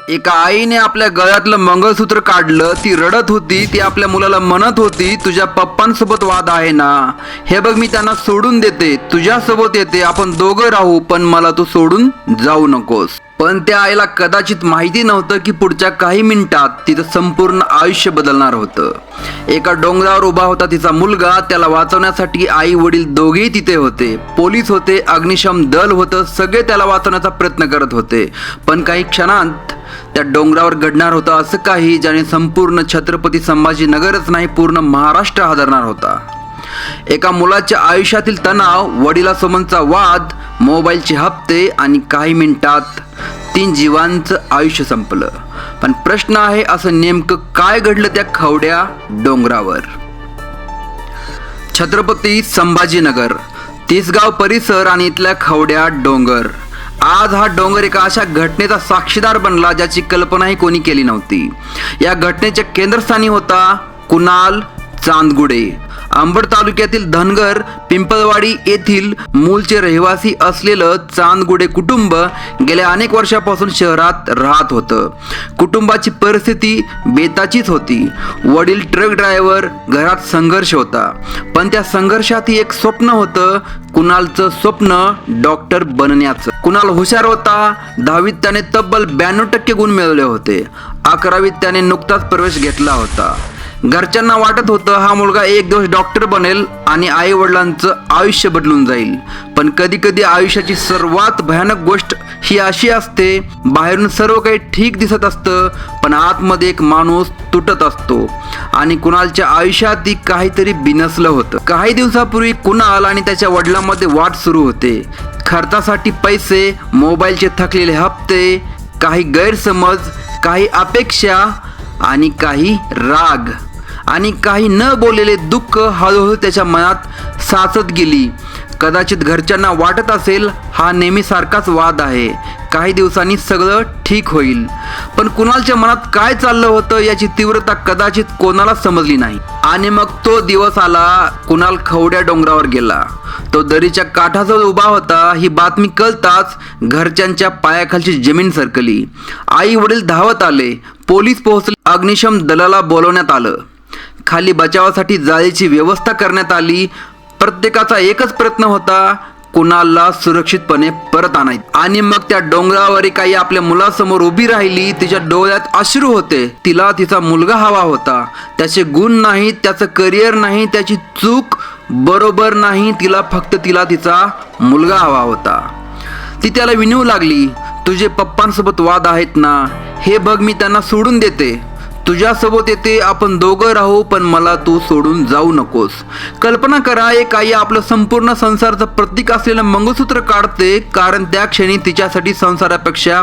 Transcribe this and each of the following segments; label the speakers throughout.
Speaker 1: एका आईने आपल्या गळ्यातलं मंगळसूत्र काढलं. ती रडत होती. ती आपल्या मुलाला म्हणत होती, तुझ्या पप्पांसोबत वाद आहे ना, हे बघ मी त्यांना सोडून देते, तुझ्यासोबत येते, आपण दोघं राहू, पण मला तू सोडून जाऊ नकोस. पण त्या आईला कदाचित माहिती नव्हतं की पुढच्या काही मिनिटात तिचं संपूर्ण आयुष्य बदलणार होतं. एका डोंगरावर उभा होता तिचा मुलगा. त्याला वाचवण्यासाठी आई वडील दोघेही तिथे होते. पोलीस होते, अग्निशमन दल होतं, सगळे त्याला वाचवण्याचा प्रयत्न करत होते. पण काही क्षणात त्या डोंगरावर घडणार होतं असं काही ज्याने संपूर्ण छत्रपती संभाजीनगरच नाही, पूर्ण महाराष्ट्र हादरणार होता. एका मुलाच्या आयुष्यातील तणाव, वडिलांसोबतचा वाद, मोबाईलचे हप्ते आणि काही मिनिटात 3 जीवांचं आयुष्य संपलं. पण प्रश्न आहे, असं नेमकं काय घडलं त्या खवड्या डोंगरावर? छत्रपती संभाजीनगर, तिसगाव परिसर आणि इथल्या खवड्या डोंगर. आज हा डोंगर एका अशा घटनेचा साक्षीदार बनला ज्याची कल्पनाही कोणी केली नव्हती. या घटनेच्या केंद्रस्थानी होता कुणाल चांदगुडे. अंबड तालुक्यातील धनगर पिंपळवाडी येथील मूळचे रहिवासी असलेलं चांदगुडे कुटुंब गेल्या अनेक वर्षापासून शहरात राहत होतं. कुटुंबाची परिस्थिती बेताचीच होती. वडील ट्रक ड्रायव्हर, घरात संघर्ष होता. पण त्या संघर्षात एक स्वप्न होतं, कुणालचं स्वप्न डॉक्टर बनण्याचं. कुणाल हुशार होता. 10वीत त्याने तब्बल 92% गुण मिळवले होते. 11वीत त्याने नुकताच प्रवेश घेतला होता. घरच्यांना वाटत होतं हा मुलगा एक दिवस डॉक्टर बनेल आणि आई वडिलांचं आयुष्य बदलून जाईल. पण कधी कधी आयुष्याची सर्वात भयानक गोष्ट ही अशी असते, बाहेरून सर्व काही ठीक दिसत असतं, पण आतमध्ये एक माणूस तुटत असतो. आणि कुणालच्या आयुष्यात काहीतरी बिनसलं होतं. काही दिवसापूर्वी कुणाल आणि त्याच्या वडिलांमध्ये वाद सुरू होते. खर्चासाठी पैसे, मोबाईलचे थकलेले हप्ते, काही गैरसमज, काही अपेक्षा आणि काही राग आणि काही न बोललेले दुःख हळूहळू त्याच्या मनात साचत गेली. कदाचित घरच्यांना वाटत असेल हा नेहमीसारखाच वाद आहे, काही दिवसांनी सगळं ठीक होईल. पण कुणालच्या मनात काय चाललं होतं याची तीव्रता कदाचित कोणाला समजली नाही. आणि मग तो दिवस आला. कुणाल खवड्या डोंगरावर गेला. तो दरीच्या काठाजवळ उभा होता. ही बातमी कळताच घरच्यांच्या पायाखालची जमीन सरकली. आई वडील धावत आले. पोलीस पोहोचले. अग्निशमन दलाला बोलवण्यात आलं. खाली बचावासाठी जाळीची व्यवस्था करण्यात आली. प्रत्येकाचा एकच प्रयत्न होता, कुणालला सुरक्षितपणे परत आणायचं. आणि मग त्या डोंगरावर काही आपल्या मुलासमोर उभी राहिली. तिच्या डोळ्यात अश्रू होते. तिला तिचा मुलगा हवा होता. त्याचे गुण नाही, त्याचं करिअर नाही, त्याची चूक बरोबर नाही, तिला तिचा मुलगा हवा होता. ती त्याला विनवू लागली, तुझे पप्पांसोबत वाद आहेत ना, हे बघ मी त्यांना सोडून देते, तुझ्यासोबत येते, आपण दोघं राहू, पण मला तू सोडून जाऊ नकोस. कल्पना करा, एक आई आपलं संपूर्ण संसाराचं प्रतीक असलेलं मंगळसूत्र काढते, कारण त्या क्षणी तिच्यासाठी संसारापेक्षा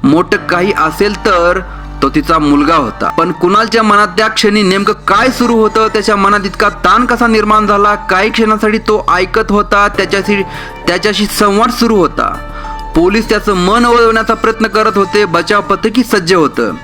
Speaker 1: मोठं काही असेल तर तो तिचा मुलगा होता. पण कुणालच्या मनात त्या क्षणी नेमकं काय सुरू होतं, त्याच्या मनात इतका ताण कसा निर्माण झाला? काही क्षणासाठी तो ऐकत होता, त्याच्याशी संवाद सुरू होता. पोलीस त्याचं मन वळवण्याचा प्रयत्न करत होते. बचाव पथकही सज्ज होतं.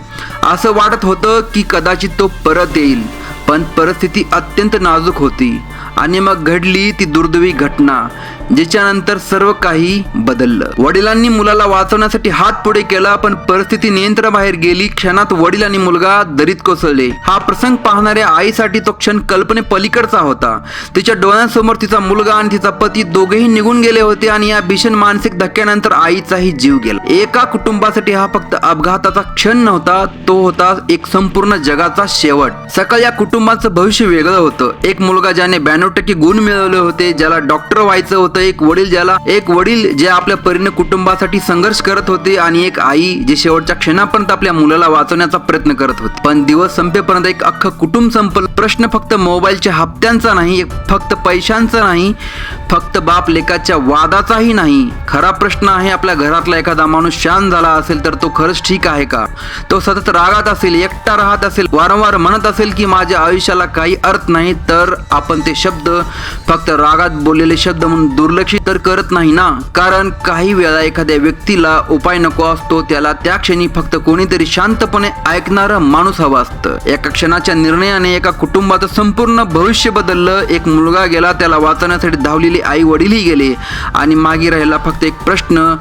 Speaker 1: असं वाटत होतं की कदाचित तो परत येईल. पण परिस्थिती अत्यंत नाजूक होती. आणि मग घडली ती दुर्दैवी घटना जिच्यानंतर सर्व काही बदललं. वडिलांनी मुलाला वाचवण्यासाठी हात पुढे केला, पण परिस्थिती नियंत्रणाबाहेर गेली. क्षणात वडील आणि मुलगा दरीत कोसळले. हा प्रसंग पाहणाऱ्या आईसाठी तो क्षण कल्पने पलीकडचा होता. तिच्या डोळ्यांसमोर तिचा मुलगा आणि तिचा पती दोघेही निघून गेले होते. आणि या भीषण मानसिक धक्क्यानंतर आईचाही जीव गेला. एका कुटुंबासाठी हा फक्त अपघाताचा क्षण नव्हता, तो होता एक संपूर्ण जगाचा शेवट. सकाळ या कुटुंबाचं भविष्य वेगळं होतं. एक मुलगा ज्याने 92% गुण मिळवले होते, ज्याला डॉक्टर व्हायचं होतं. एक वडील जे आपल्या परीने कुटुंबासाठी संघर्ष करत होते. आणि एक आई जे शेवटच्या क्षणापर्यंत आपल्या मुलाला वाचवण्याचा प्रयत्न करत होते. पण दिवस संपेपर्यंत एक अख्खं कुटुंब संपलं. प्रश्न फक्त मोबाईलच्या हप्त्यांचा नाही, फक्त पैशांचा नाही, फक्त बाप लेकाच्या वादाचाही नाही. खरा प्रश्न आहे, आपल्या घरातला एखादा माणूस शांत झाला असेल तर तो खरंच ठीक आहे का? तो सतत रागात असेल, एकटा राहत असेल, वारंवार म्हणत असेल की माझ्या आयुष्याला काही अर्थ नाही, तर आपण ते शब्द फक्त रागात बोललेले शब्द म्हणून दुर्लक्षित तर करत नाही ना. कारण काही वेळा एखाद्या व्यक्तीला उपाय नको असतो, त्याला त्या क्षणी फक्त कोणीतरी शांतपणे ऐकणारं माणूस हवा असतं. एका क्षणाच्या निर्णयाने एका कुटुंबाचं संपूर्ण भविष्य बदललं. एक मुलगा गेला, त्याला वाचवण्यासाठी धावलेली आई वडीलही गेले. आणि मागे राहिला फक्त एक प्रश्न,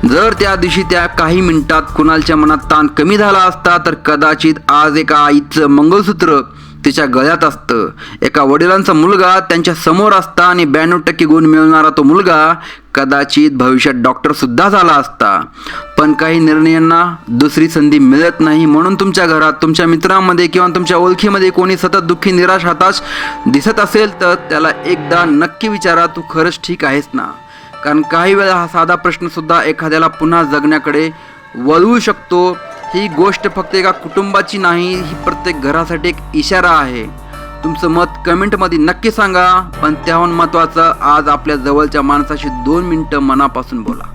Speaker 1: जर त्या दिवशी त्या काही मिनिटात कुणालच्या मनात ताण कमी झाला असता तर कदाचित आज एका आईचं मंगळसूत्र तिच्या गळ्यात असतं, एका वडिलांचा मुलगा त्यांच्या समोर असता आणि 92% गुण मिळवणारा तो मुलगा कदाचित भविष्यात डॉक्टर सुद्धा झाला असता. पण काही निर्णयांना दुसरी संधी मिळत नाही. म्हणून तुमच्या घरात, तुमच्या मित्रांमध्ये किंवा तुमच्या ओळखीमध्ये कोणी सतत दुःखी, निराश, हताश दिसत असेल तर त्याला एकदा नक्की विचारा, तू खरंच ठीक आहेस ना? कारण काही वेळा हा साधा प्रश्न सुद्धा एखाद्याला पुन्हा जगण्याकडे वळवू शकतो. ही गोष्ट फक्त एका कुटुंबाची नाही, ही प्रत्येक घरासाठी एक इशारा आहे. तुमचं मत कमेंटमध्ये नक्की सांगा. पण त्याहून महत्त्वाचं, आज आपल्या जवळच्या माणसाशी 2 मिनिटं मनापासून बोला.